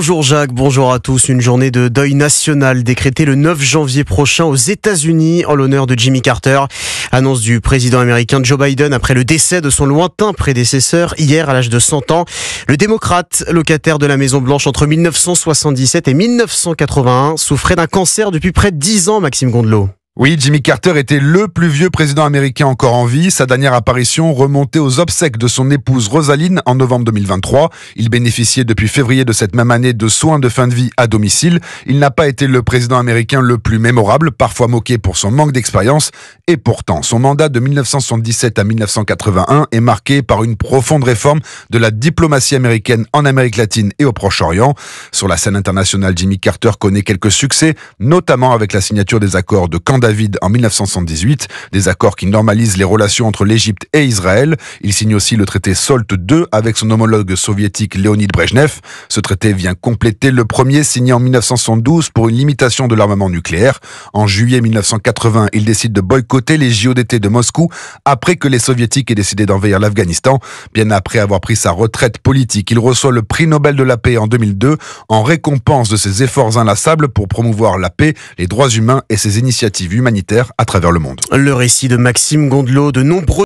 Bonjour Jacques, bonjour à tous. Une journée de deuil national décrétée le 9 janvier prochain aux États-Unis en l'honneur de Jimmy Carter. Annonce du président américain Joe Biden après le décès de son lointain prédécesseur hier à l'âge de 100 ans. Le démocrate, locataire de la Maison-Blanche entre 1977 et 1981, souffrait d'un cancer depuis près de 10 ans, Maxime Gondelot. Oui, Jimmy Carter était le plus vieux président américain encore en vie. Sa dernière apparition remontait aux obsèques de son épouse Rosalynn en novembre 2023. Il bénéficiait depuis février de cette même année de soins de fin de vie à domicile. Il n'a pas été le président américain le plus mémorable, parfois moqué pour son manque d'expérience. Et pourtant, son mandat de 1977 à 1981 est marqué par une profonde réforme de la diplomatie américaine en Amérique latine et au Proche-Orient. Sur la scène internationale, Jimmy Carter connaît quelques succès, notamment avec la signature des accords de Camp David en 1978, des accords qui normalisent les relations entre l'Égypte et Israël. Il signe aussi le traité SALT II avec son homologue soviétique Léonid Brejnev. Ce traité vient compléter le premier signé en 1972 pour une limitation de l'armement nucléaire. En juillet 1980, il décide de boycotter les JO d'été de Moscou après que les soviétiques aient décidé d'envahir l'Afghanistan. Bien après avoir pris sa retraite politique, il reçoit le prix Nobel de la paix en 2002 en récompense de ses efforts inlassables pour promouvoir la paix, les droits humains et ses initiatives humanitaires à travers le monde. Le récit de Maxime Gondelot, de nombreux